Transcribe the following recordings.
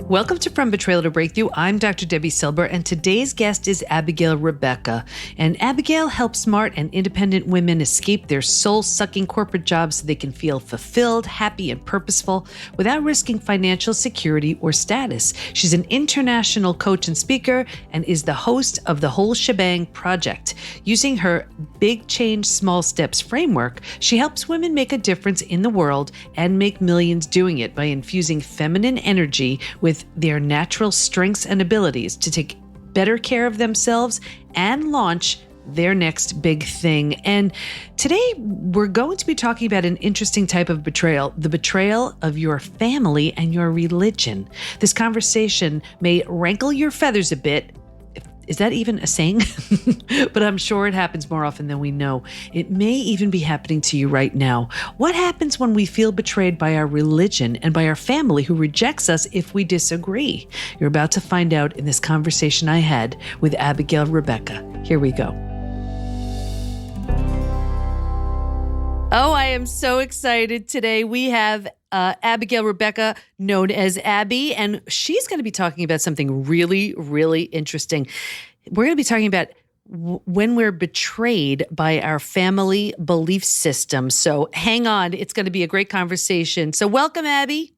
Welcome to From Betrayal to Breakthrough. I'm Dr. Debi Silber, and today's guest is Abigail Rebecca. And Abigail helps smart and independent women escape their soul-sucking corporate jobs so they can feel fulfilled, happy, and purposeful without risking financial security or status. She's an international coach and speaker and is the host of the Whole Shebang Project. Using her Big Change, Small Steps framework, she helps women make a difference in the world and make millions doing it by infusing feminine energy with their natural strengths and abilities to take better care of themselves and launch their next big thing. And today we're going to be talking about an interesting type of betrayal, the betrayal of your family and your religion. This conversation may rankle your feathers a bit. Is that even a saying? But I'm sure it happens more often than we know. It may even be happening to you right now. What happens when we feel betrayed by our religion and by our family who rejects us if we disagree? You're about to find out in this conversation I had with Abigail Rebecca. Here we go. Oh, I am so excited today. We have Abigail Rebecca, known as Abby, and she's going to be talking about something really, really interesting. We're going to be talking about when we're betrayed by our family belief system. So hang on. It's going to be a great conversation. So welcome, Abby.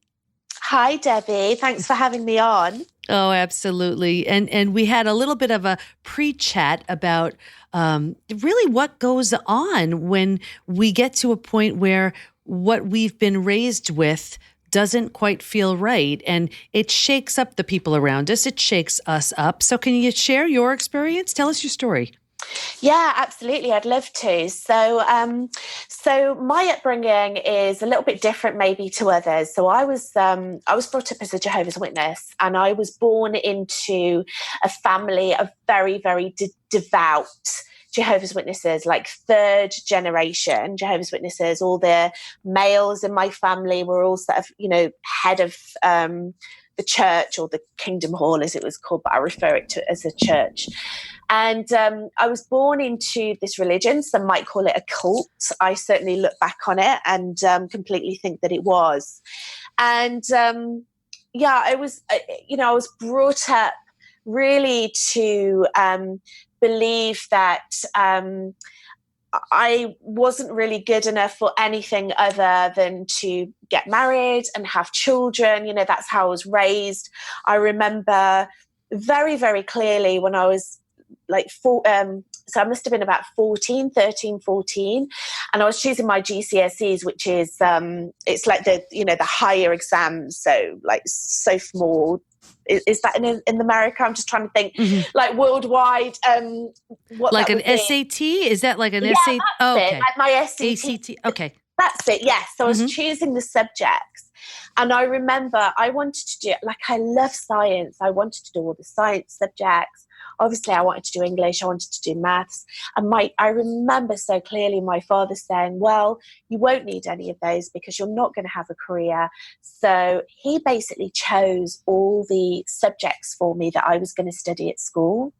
Hi, Debbie. Thanks for having me on. Oh, absolutely. And we had a little bit of a pre-chat about really what goes on when we get to a point where what we've been raised with doesn't quite feel right. And it shakes up the people around us. It shakes us up. So can you share your experience? Tell us your story. Yeah, absolutely. I'd love to. So my upbringing is a little bit different maybe to others. So I was brought up as a Jehovah's Witness, and I was born into a family of very, very devout Jehovah's Witnesses, like third generation Jehovah's Witnesses. All the males in my family were all sort of, head of the church, or the Kingdom Hall as it was called, but I refer it to as a church. And I was born into this religion. Some might call it a cult. I certainly look back on it and completely think that it was. And I was brought up really to believe that I wasn't really good enough for anything other than to get married and have children. That's how I was raised. I remember very, very clearly when I was so I must have been about 14, and I was choosing my GCSEs, which is it's like the higher exams, so like sophomore. Is that in America? I'm just trying to think, like worldwide. What like an SAT? Is that like an SAT? Oh, okay. Like my SAT. ACT. Okay. That's it. Yes. So I was choosing the subjects, and I remember I wanted to do, I love science. I wanted to do all the science subjects. Obviously, I wanted to do English. I wanted to do maths. And I remember so clearly my father saying, well, you won't need any of those because you're not going to have a career. So he basically chose all the subjects for me that I was going to study at school.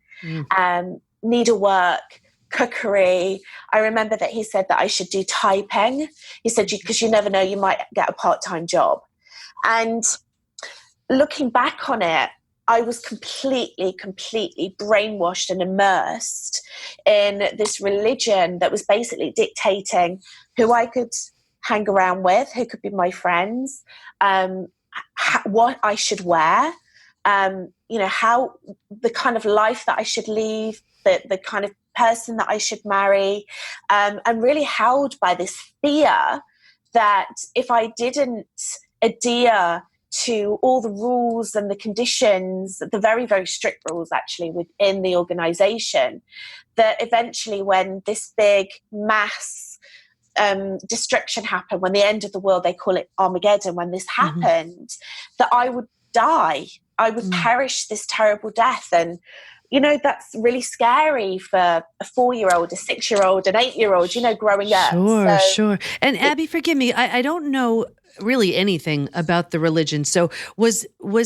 Needlework, cookery. I remember that he said that I should do typing. He said, because you never know, you might get a part-time job. And looking back on it, I was completely brainwashed and immersed in this religion that was basically dictating who I could hang around with, who could be my friends, what I should wear, how the kind of life that I should lead, the kind of person that I should marry, and really held by this fear that if I didn't adhere to all the rules and the conditions, the very, very strict rules actually within the organization, that eventually when this big mass destruction happened, when the end of the world, they call it Armageddon, when this happened, that I would die. I would perish this terrible death. And that's really scary for a 4-year-old, a 6-year-old, an 8-year-old, growing up. Sure. And Abby, forgive me, I don't know really anything about the religion. So was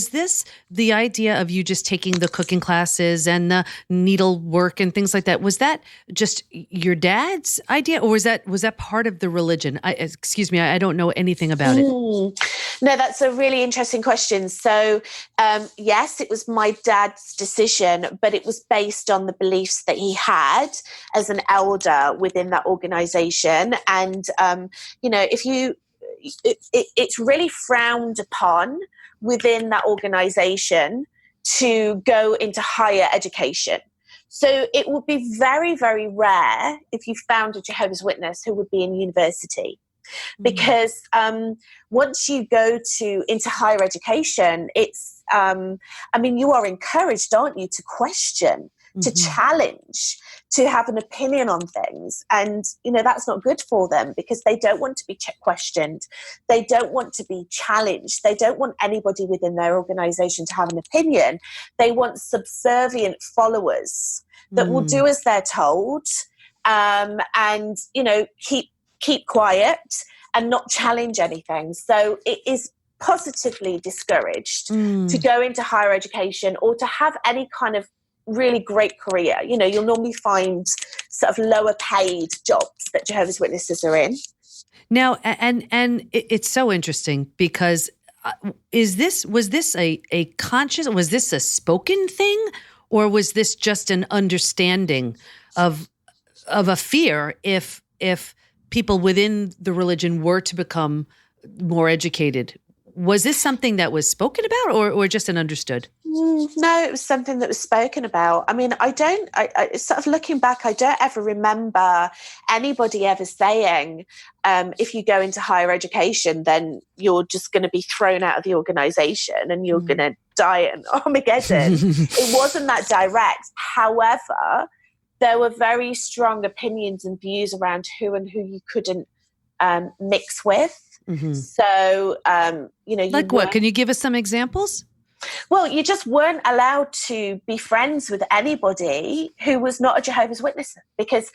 this the idea of you just taking the cooking classes and the needlework and things like that? Was that just your dad's idea, or was that part of the religion? Excuse me, I don't know anything about it. No, that's a really interesting question. So, yes, it was my dad's decision, but it was based on the beliefs that he had as an elder within that organization. And, it's really frowned upon within that organization to go into higher education. So it would be very, very rare if you found a Jehovah's Witness who would be in university. Because once you go into higher education, it's, you are encouraged, aren't you, to question, to challenge, to have an opinion on things. And, that's not good for them because they don't want to be questioned. They don't want to be challenged. They don't want anybody within their organization to have an opinion. They want subservient followers that will do as they're told, and, keep quiet and not challenge anything. So it is positively discouraged to go into higher education or to have any kind of really great career. You'll normally find sort of lower paid jobs that Jehovah's Witnesses are in. Now, and it's so interesting because was this a conscious, was this a spoken thing, or was this just an understanding of a fear if people within the religion were to become more educated? Was this something that was spoken about or just an understood? No, it was something that was spoken about. I mean, I sort of looking back, I don't ever remember anybody ever saying, if you go into higher education, then you're just going to be thrown out of the organization and you're going to die at Armageddon. It wasn't that direct. However, there were very strong opinions and views around who you couldn't mix with. So, like what? Can you give us some examples? Well, you just weren't allowed to be friends with anybody who was not a Jehovah's Witness because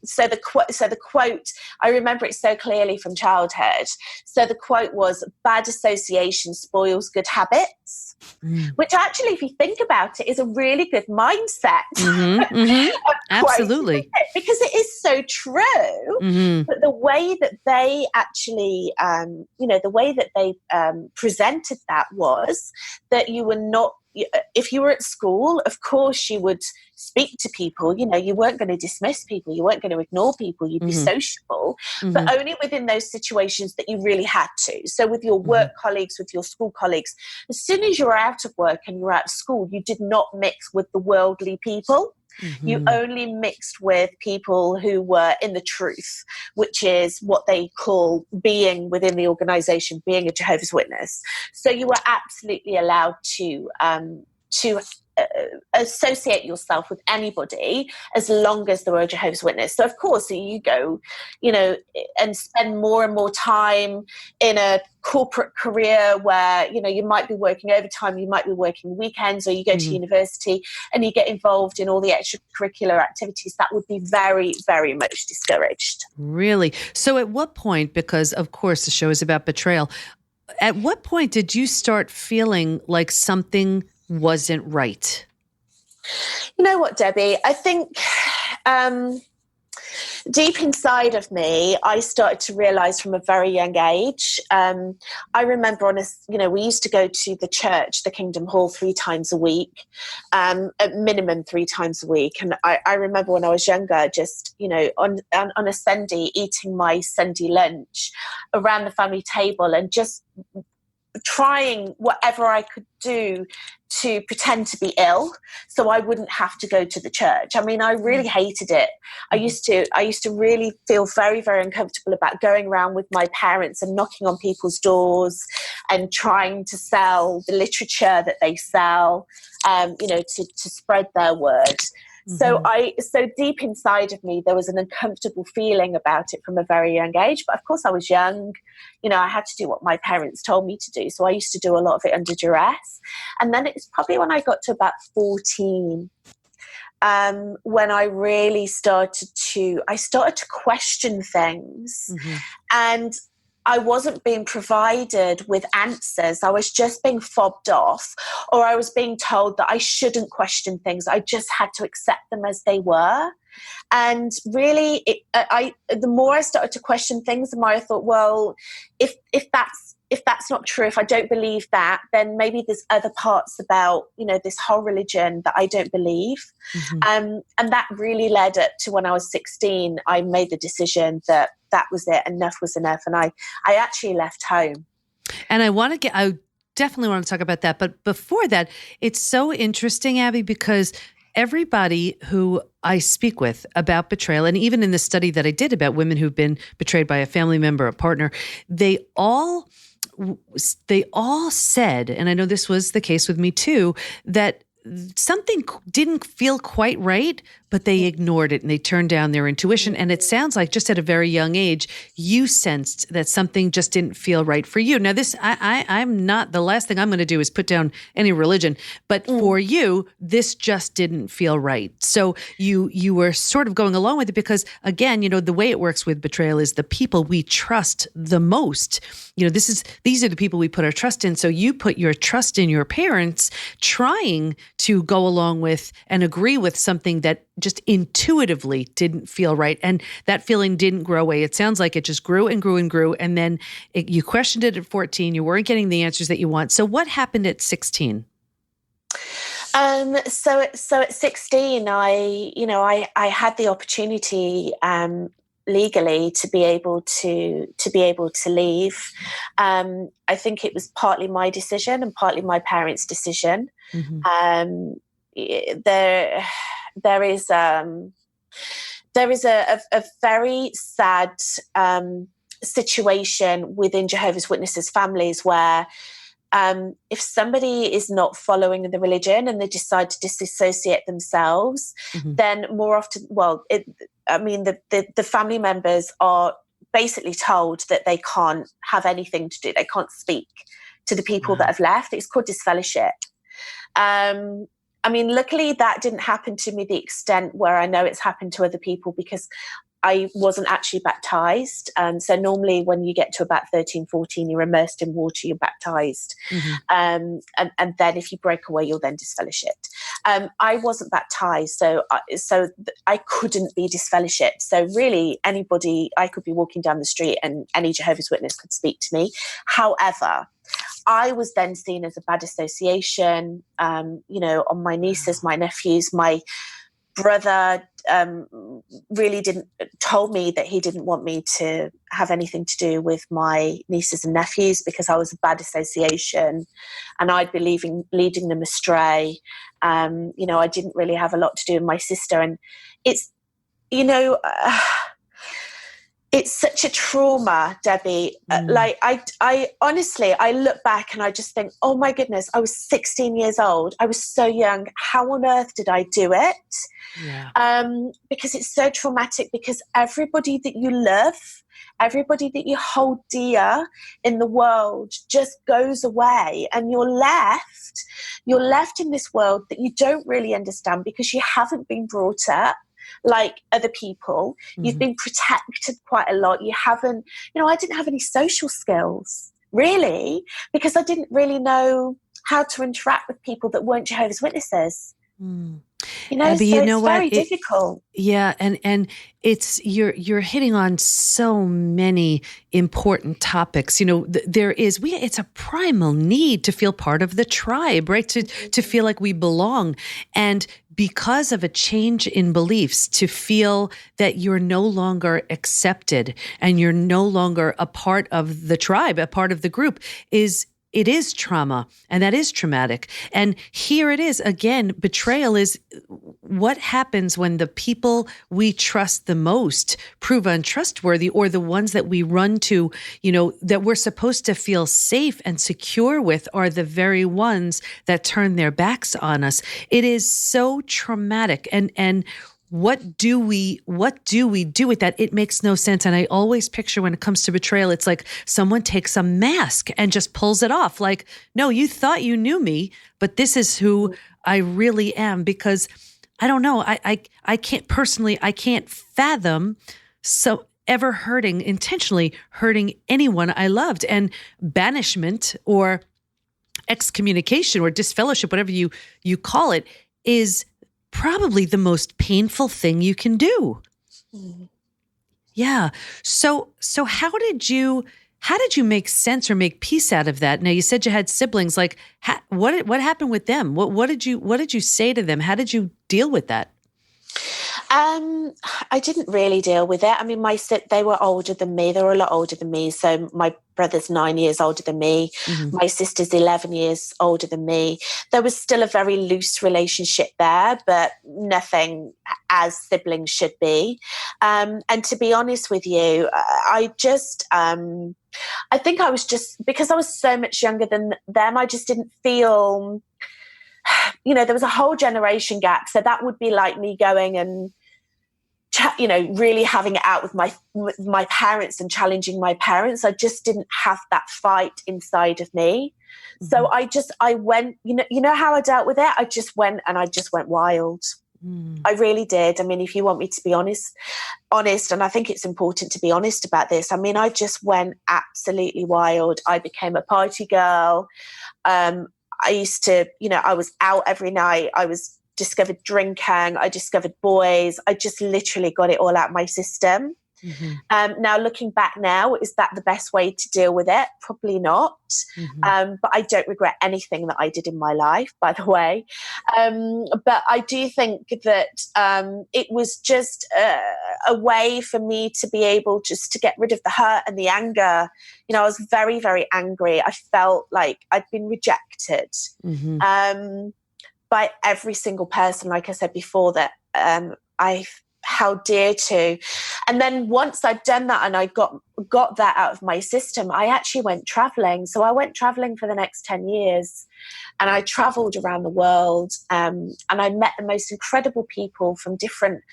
so the quote, I remember it so clearly from childhood. So the quote was, "Bad association spoils good habits," which actually, if you think about it, is a really good mindset. Absolutely. Quote, because it is so true. But the way that they actually, the way that they presented that was that you were not, if you were at school, of course you would speak to people, you weren't going to dismiss people, you weren't going to ignore people, you'd be sociable, but only within those situations that you really had to. So with your work colleagues, with your school colleagues, as soon as you were out of work and you were out of school, you did not mix with the worldly people. You only mixed with people who were in the truth, which is what they call being within the organization, being a Jehovah's Witness. So you were absolutely allowed to associate yourself with anybody as long as they were a Jehovah's Witness. So of course you go, and spend more and more time in a corporate career where, you might be working overtime, you might be working weekends, or you go to university and you get involved in all the extracurricular activities. That would be very, very much discouraged. Really? So at what point, because of course the show is about betrayal, at what point did you start feeling like something wasn't right? You know what, Debbie? I think deep inside of me, I started to realize from a very young age. I remember we used to go to the church, the Kingdom Hall, 3 times a week, at minimum 3 times a week. And I remember when I was younger, just, on a Sunday, eating my Sunday lunch around the family table and just trying whatever I could do to pretend to be ill so I wouldn't have to go to the church. I mean, I really hated it. I used to really feel very, very uncomfortable about going around with my parents and knocking on people's doors and trying to sell the literature that they sell, to spread their word. So deep inside of me, there was an uncomfortable feeling about it from a very young age. But of course I was young, I had to do what my parents told me to do. So I used to do a lot of it under duress. And then it's probably when I got to about 14, when I really started to question things. And I wasn't being provided with answers. I was just being fobbed off, or I was being told that I shouldn't question things. I just had to accept them as they were. And really, the more I started to question things, the more I thought, well, if that's not true, if I don't believe that, then maybe there's other parts about, this whole religion that I don't believe. And that really led up to when I was 16, I made the decision that was it, enough was enough. And I actually left home. And I definitely want to talk about that. But before that, it's so interesting, Abby, because everybody who I speak with about betrayal, and even in the study that I did about women who've been betrayed by a family member, a partner, they all said, and I know this was the case with me too, that something didn't feel quite right, but they ignored it and they turned down their intuition. And it sounds like just at a very young age, you sensed that something just didn't feel right for you. Now, this, I'm not, the last thing I'm going to do is put down any religion, but for you, this just didn't feel right. So you were sort of going along with it because, again, the way it works with betrayal is the people we trust the most. These are the people we put our trust in. So you put your trust in your parents, trying to go along with and agree with something that just intuitively didn't feel right. And that feeling didn't grow away. It sounds like it just grew and grew and grew. And then you questioned it at 14. You weren't getting the answers that you want. So what happened at 16? So at 16, I had the opportunity, legally to be able to leave. I think it was partly my decision and partly my parents' decision. There is a very sad situation within Jehovah's Witnesses families where if somebody is not following the religion and they decide to disassociate themselves, then more often, the family members are basically told that they can't have anything to do. They can't speak to the people that have left. It's called disfellowship. Luckily that didn't happen to me the extent where I know it's happened to other people because I wasn't actually baptized. So normally when you get to about 13, 14, you're immersed in water, you're baptized. And then if you break away, you're then disfellowshipped. I wasn't baptized, so I couldn't be disfellowshipped. So really anybody, I could be walking down the street and any Jehovah's Witness could speak to me. However, I was then seen as a bad association, on my nieces, my nephews, my brother really told me that he didn't want me to have anything to do with my nieces and nephews because I was a bad association and I'd be leading them astray. I didn't really have a lot to do with my sister, and it's, it's such a trauma, Debi. I honestly, I look back and I just think, oh my goodness, I was 16 years old. I was so young. How on earth did I do it? Yeah. Because it's so traumatic, because everybody that you love, everybody that you hold dear in the world just goes away, and you're left in this world that you don't really understand because you haven't been brought up like other people. You've been protected quite a lot. You haven't, I didn't have any social skills really because I didn't really know how to interact with people that weren't Jehovah's Witnesses. Abby, so it's very difficult. Yeah, and it's you're hitting on so many important topics. It's a primal need to feel part of the tribe, right? To feel like we belong, and because of a change in beliefs, to feel that you're no longer accepted and you're no longer a part of the tribe, a part of the group, it is trauma, and that is traumatic. And here it is again, betrayal is what happens when the people we trust the most prove untrustworthy, or the ones that we run to, that we're supposed to feel safe and secure with, are the very ones that turn their backs on us. It is so traumatic. And what do we do with that? It makes no sense. And I always picture, when it comes to betrayal, it's like someone takes a mask and just pulls it off. Like, no, you thought you knew me, but this is who I really am. Because I don't know, I can't fathom. So ever intentionally hurting anyone I loved. And banishment or excommunication or disfellowship, whatever you call it, is probably the most painful thing you can do. Mm. Yeah. So how did you make sense or make peace out of that? Now, you said you had siblings. Like, what happened with them? What did you say to them? How did you deal with that? I didn't really deal with it. I mean, they were older than me. They were a lot older than me. So my brother's 9 years older than me. Mm-hmm. My sister's 11 years older than me. There was still a very loose relationship there, but nothing as siblings should be. And to be honest with you, I think I was just, because I was so much younger than them, I just didn't feel, there was a whole generation gap. So that would be like me going and, really having it out with my parents and challenging my parents. I just didn't have that fight inside of me. Mm-hmm. So I went, you know how I dealt with it? I just went wild. Mm. I really did. I mean, if you want me to be honest, and I think it's important to be honest about this. I mean, I just went absolutely wild. I became a party girl. I used to, I was out every night. I was discovered drinking. I discovered boys. I just literally got it all out my system. Mm-hmm. Now, looking back now, is that the best way to deal with it? Probably not. Mm-hmm. But I don't regret anything that I did in my life, by the way. But I do think that it was just a way for me to be able just to get rid of the hurt and the anger. I was very, very angry. I felt like I'd been rejected. Mm-hmm. By every single person, like I said before, that I held dear to. And then once I'd done that and I got that out of my system, I actually went traveling. So I went traveling for the next 10 years and I traveled around the world, and I met the most incredible people from different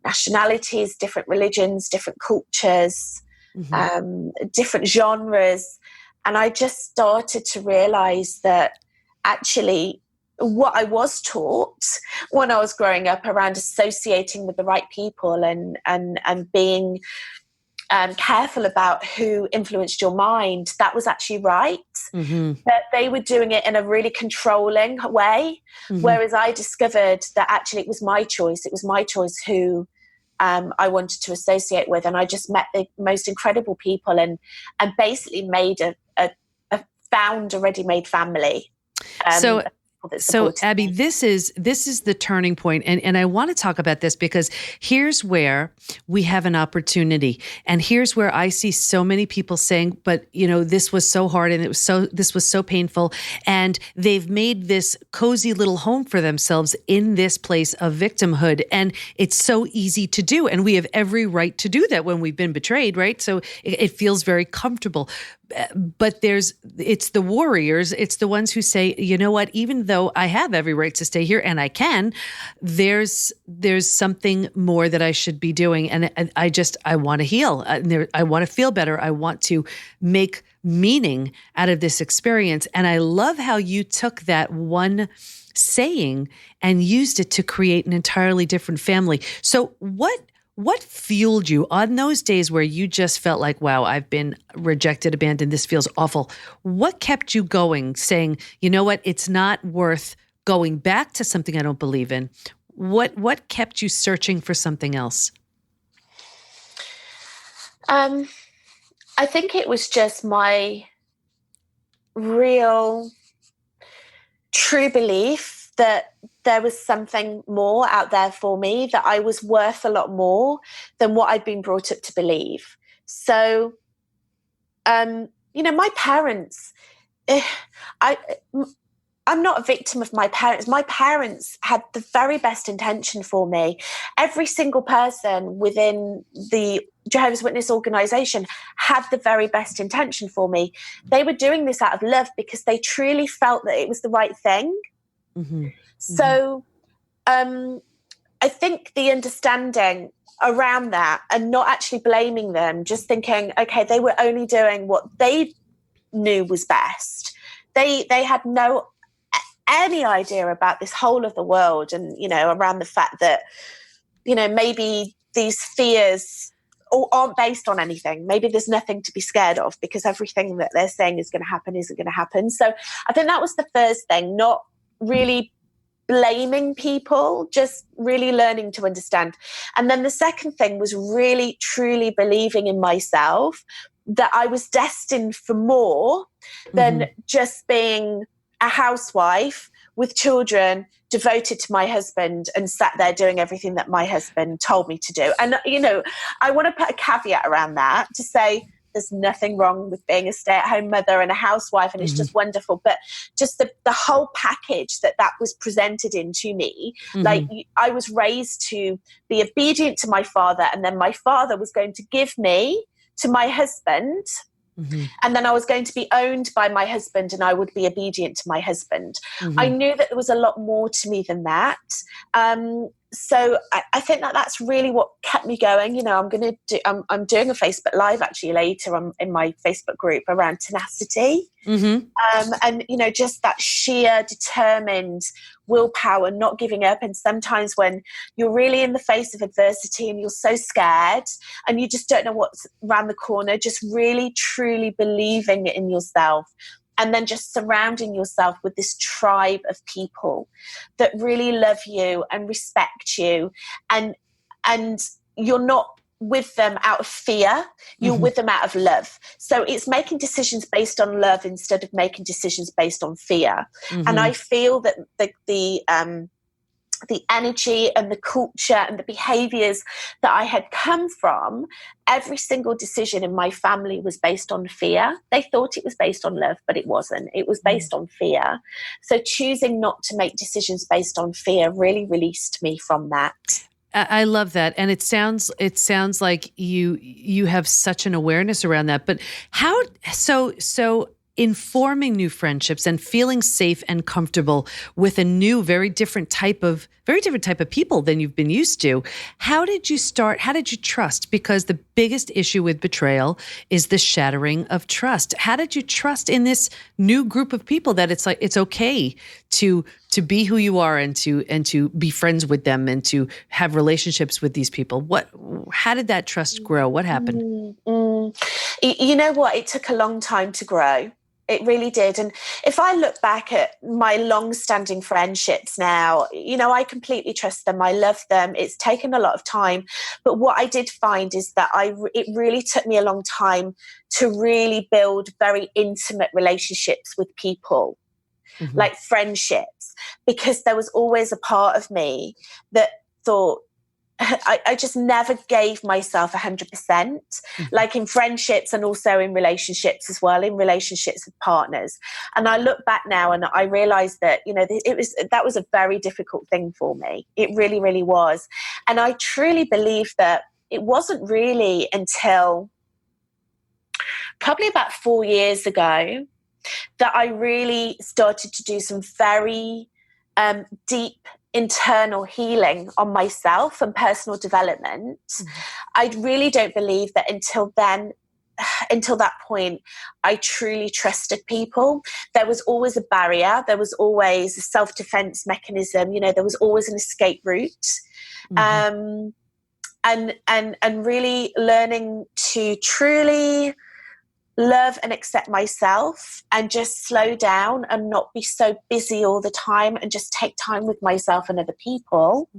nationalities, different religions, different cultures, mm-hmm. Different genres. And I just started to realize that actually what I was taught when I was growing up around associating with the right people and being careful about who influenced your mind, that was actually right. Mm-hmm. But they were doing it in a really controlling way, mm-hmm. whereas I discovered that actually it was my choice. It was my choice who I wanted to associate with. And I just met the most incredible people and basically made found a ready-made family. So Abby, this is the turning point. And I want to talk about this because here's where we have an opportunity. And here's where I see so many people saying, but this was so hard and this was so painful. And they've made this cozy little home for themselves in this place of victimhood. And it's so easy to do. And we have every right to do that when we've been betrayed, right? So it feels very comfortable. But it's the warriors, it's the ones who say, you know what, even though I have every right to stay here and I can, there's something more that I should be doing. And I want to heal. I want to feel better. I want to make meaning out of this experience. And I love how you took that one saying and used it to create an entirely different family. So what fueled you on those days where you just felt like, wow, I've been rejected, abandoned, this feels awful? What kept you going, saying, you know what, it's not worth going back to something I don't believe in? What kept you searching for something else? I think it was just my real, true belief that there was something more out there for me, that I was worth a lot more than what I'd been brought up to believe. So, my parents, I'm not a victim of my parents. My parents had the very best intention for me. Every single person within the Jehovah's Witness organization had the very best intention for me. They were doing this out of love because they truly felt that it was the right thing. Mm-hmm. So I think the understanding around that and not actually blaming them, just thinking, okay, they were only doing what they knew was best. They had any idea about this whole of the world and, around the fact that, maybe these fears aren't based on anything. Maybe there's nothing to be scared of because everything that they're saying is going to happen isn't going to happen. So I think that was the first thing, not really blaming people, just really learning to understand. And then the second thing was really, truly believing in myself, that I was destined for more than just being a housewife with children, devoted to my husband and sat there doing everything that my husband told me to do. And, you know, I want to put a caveat around that to say there's nothing wrong with being a stay-at-home mother and a housewife, and it's just wonderful. But just the whole package that was presented into me, like I was raised to be obedient to my father, and then my father was going to give me to my husband, and then I was going to be owned by my husband and I would be obedient to my husband. I knew that there was a lot more to me than that. So I think that's really what kept me going. You know, I'm doing a Facebook Live actually later in my Facebook group around tenacity. And, you know, just that sheer determined willpower, not giving up. And sometimes when you're really in the face of adversity and you're so scared and you just don't know what's around the corner, just really, truly believing in yourself. And then just surrounding yourself with this tribe of people that really love you and respect you. And you're not with them out of fear, you're with them out of love. So it's making decisions based on love instead of making decisions based on fear. And I feel that the energy and the culture and the behaviors that I had come from, every single decision in my family was based on fear. They thought it was based on love, but it wasn't. It was based on fear. So choosing not to make decisions based on fear really released me from that. I love that. And it sounds like you have such an awareness around that. But how, so in forming new friendships and feeling safe and comfortable with a new, very different type of people than you've been used to, how did you trust? Because the biggest issue with betrayal is the shattering of trust. How did you trust in this new group of people that it's like, it's okay to be who you are and to be friends with them and to have relationships with these people? How did that trust grow? What happened? You know what? It took a long time to grow. It really did. And if I look back at my long-standing friendships now, you know, I completely trust them. I love them. It's taken a lot of time. But what I did find is that it really took me a long time to really build very intimate relationships with people, like friendships, because there was always a part of me that thought, I just never gave myself 100%, like in friendships and also in relationships as well, in relationships with partners. And I look back now and I realized that, you know, that was a very difficult thing for me. It really, really was. And I truly believe that it wasn't really until probably about 4 years ago that I really started to do some very deep internal healing on myself and personal development. I really don't believe that until that point, I truly trusted people. There was always a barrier. There was always a self-defense mechanism. You know, there was always an escape route. And really learning to truly love and accept myself and just slow down and not be so busy all the time and just take time with myself and other people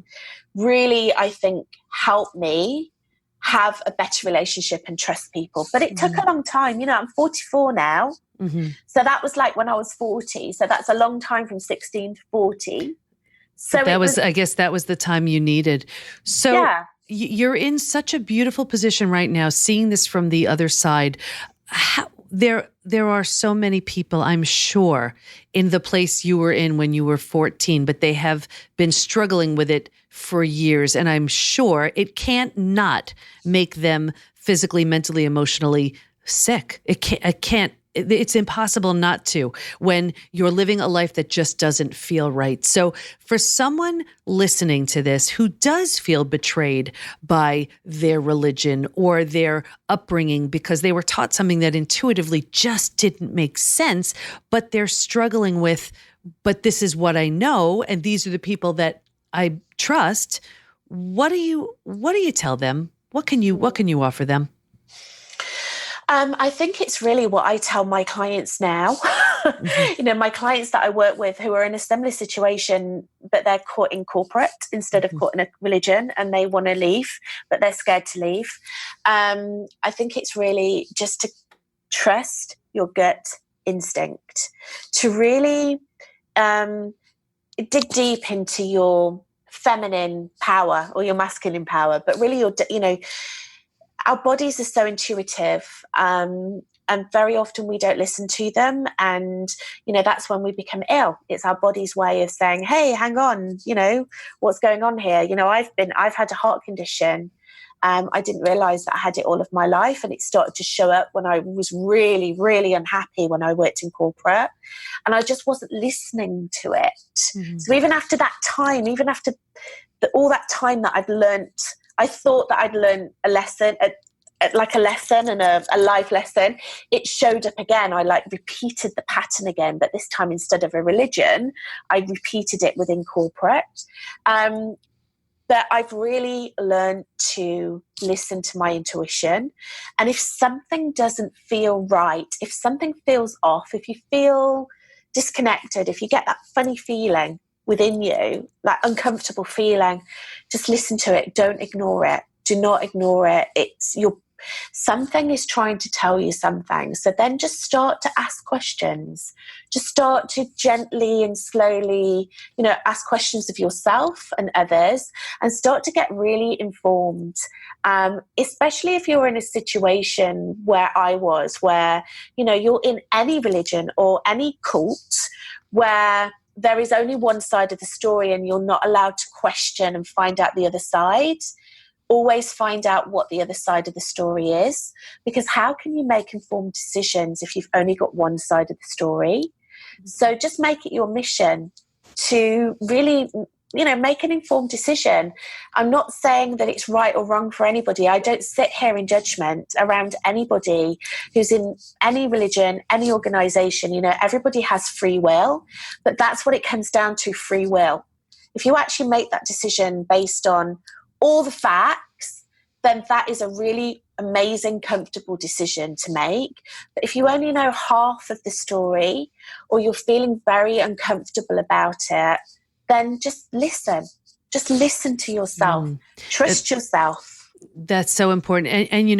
really, I think, helped me have a better relationship and trust people. But it took a long time. You know, I'm 44 now. So that was like when I was 40. So that's a long time from 16 to 40. So I guess that was the time you needed. So yeah. You're in such a beautiful position right now, seeing this from the other side. There are so many people, I'm sure, in the place you were in when you were 14, but they have been struggling with it for years. And I'm sure it can't not make them physically, mentally, emotionally sick. It's impossible not to when you're living a life that just doesn't feel right. So for someone listening to this who does feel betrayed by their religion or their upbringing because they were taught something that intuitively just didn't make sense, but they're struggling with, but this is what I know and these are the people that I trust, what do you tell them? What can you offer them? I think it's really what I tell my clients now. My clients that I work with who are in a similar situation, but they're caught in corporate instead of caught in a religion, and they want to leave, but they're scared to leave. I think it's really just to trust your gut instinct, to really dig deep into your feminine power or your masculine power, but really our bodies are so intuitive, and very often we don't listen to them. And, that's when we become ill. It's our body's way of saying, hey, hang on, what's going on here? I've had a heart condition. I didn't realize that I had it all of my life, and it started to show up when I was really, really unhappy when I worked in corporate, and I just wasn't listening to it. So even after that time, even after all that time that I'd learnt, I thought that I'd learned a lesson, like a lesson and a life lesson. It showed up again. I repeated the pattern again, but this time instead of a religion, I repeated it within corporate. But I've really learned to listen to my intuition. And if something doesn't feel right, if something feels off, if you feel disconnected, if you get that funny feeling within you, that uncomfortable feeling, just listen to it. Don't ignore it. Do not ignore it. Something is trying to tell you something. So then just start to ask questions. Just start to gently and slowly, ask questions of yourself and others, and start to get really informed. Especially if you're in a situation where I was, where, you're in any religion or any cult where there is only one side of the story and you're not allowed to question and find out the other side. Always find out what the other side of the story is, because how can you make informed decisions if you've only got one side of the story? So just make it your mission to really, make an informed decision. I'm not saying that it's right or wrong for anybody. I don't sit here in judgment around anybody who's in any religion, any organization. Everybody has free will, but that's what it comes down to, free will. If you actually make that decision based on all the facts, then that is a really amazing, comfortable decision to make. But if you only know half of the story, or you're feeling very uncomfortable about it, then just listen. Just listen to yourself. Trust yourself. That's so important. And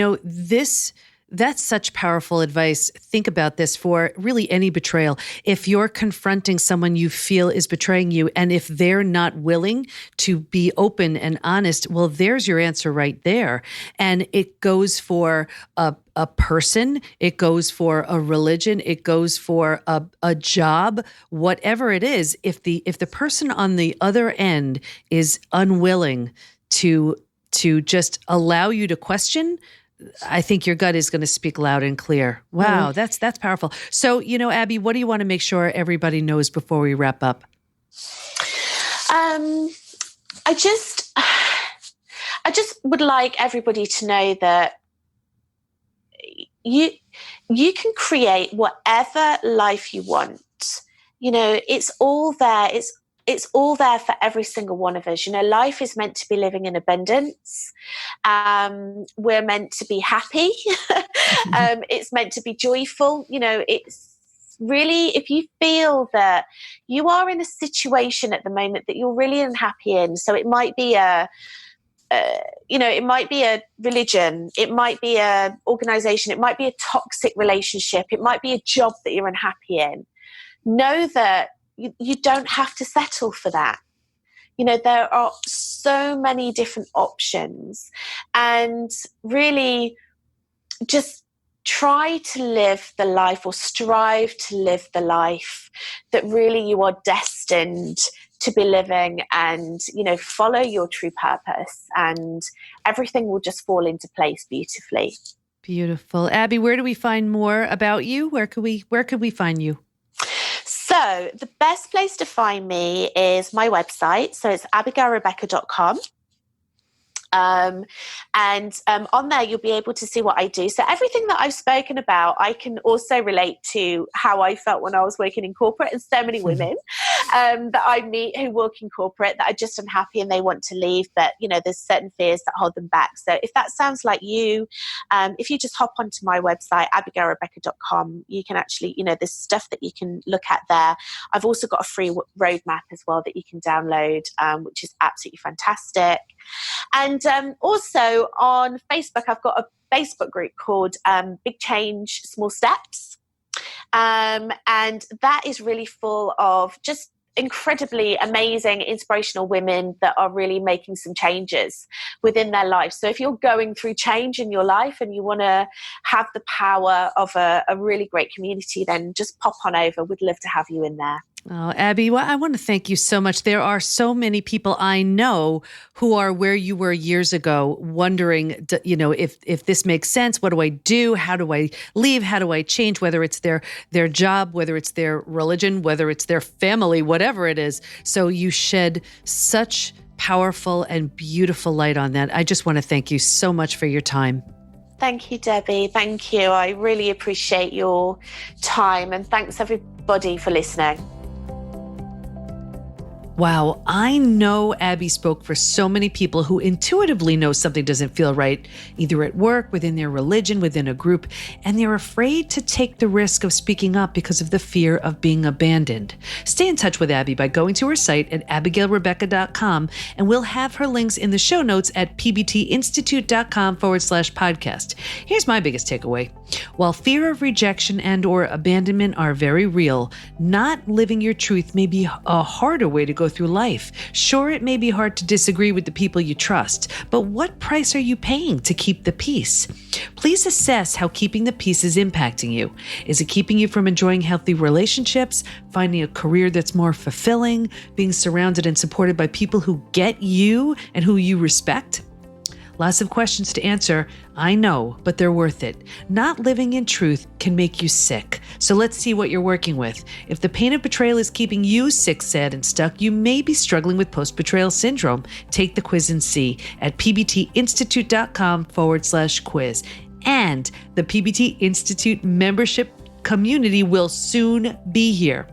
that's such powerful advice. Think about this for really any betrayal. If you're confronting someone you feel is betraying you, and if they're not willing to be open and honest, well, there's your answer right there. And it goes for a person, it goes for a religion, it goes for a job, whatever it is. If the person on the other end is unwilling to just allow you to question, I think your gut is going to speak loud and clear. Wow, that's powerful. So, Abby, what do you want to make sure everybody knows before we wrap up? I just would like everybody to know that you can create whatever life you want. It's all there. It's all there for every single one of us. Life is meant to be living in abundance. We're meant to be happy. It's meant to be joyful. It's really, if you feel that you are in a situation at the moment that you're really unhappy in, so it might be it might be a religion, it might be an organization, it might be a toxic relationship, it might be a job that you're unhappy in. Know that you don't have to settle for that. There are so many different options, and really just try to live the life, or strive to live the life that really you are destined to be living, and, follow your true purpose, and everything will just fall into place beautifully. Beautiful. Abby, where do we find more about you? Where could we find you? So the best place to me is my website. So it's abigailrebecca.com. And on there, you'll be able to see what I do. So everything that I've spoken about, I can also relate to how I felt when I was working in corporate, and so many women. that I meet who work in corporate that are just unhappy and they want to leave, but there's certain fears that hold them back. So if that sounds like you, if you just hop onto my website, abigailrebecca.com, you can actually, there's stuff that you can look at there. I've also got a free roadmap as well that you can download, which is absolutely fantastic. And also on Facebook, I've got a Facebook group called Big Change, Small Steps. And that is really full of just incredibly amazing, inspirational women that are really making some changes within their life. So if you're going through change in your life and you want to have the power of a really great community, then just pop on over. We'd love to have you in there. Oh, Abby, well, I want to thank you so much. There are so many people I know who are where you were years ago, wondering, if this makes sense. What do I do? How do I leave? How do I change? Whether it's their job, whether it's their religion, whether it's their family, whatever it is. So you shed such powerful and beautiful light on that. I just want to thank you so much for your time. Thank you, Debbie. Thank you. I really appreciate your time, and thanks everybody for listening. Wow, I know Abby spoke for so many people who intuitively know something doesn't feel right, either at work, within their religion, within a group, and they're afraid to take the risk of speaking up because of the fear of being abandoned. Stay in touch with Abby by going to her site at abigailrebecca.com, and we'll have her links in the show notes at pbtinstitute.com/podcast. Here's my biggest takeaway. While fear of rejection and or abandonment are very real, not living your truth may be a harder way to go through life. Sure, it may be hard to disagree with the people you trust, but what price are you paying to keep the peace? Please assess how keeping the peace is impacting you. Is it keeping you from enjoying healthy relationships, finding a career that's more fulfilling, being surrounded and supported by people who get you and who you respect? Lots of questions to answer, I know, but they're worth it. Not living in truth can make you sick. So let's see what you're working with. If the pain of betrayal is keeping you sick, sad, and stuck, you may be struggling with post-betrayal syndrome. Take the quiz and see at pbtinstitute.com/quiz. And the PBT Institute membership community will soon be here.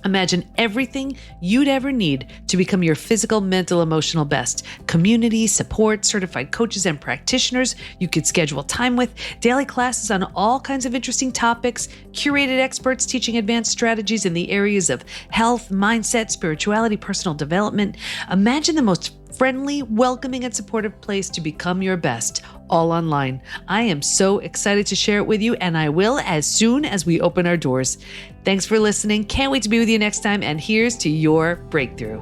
Imagine everything you'd ever need to become your physical, mental, emotional best. Community, support, certified coaches and practitioners you could schedule time with, daily classes on all kinds of interesting topics, curated experts teaching advanced strategies in the areas of health, mindset, spirituality, personal development. Imagine the most friendly, welcoming, and supportive place to become your best, all online. I am so excited to share it with you, and I will as soon as we open our doors. Thanks for listening. Can't wait to be with you next time, and here's to your breakthrough.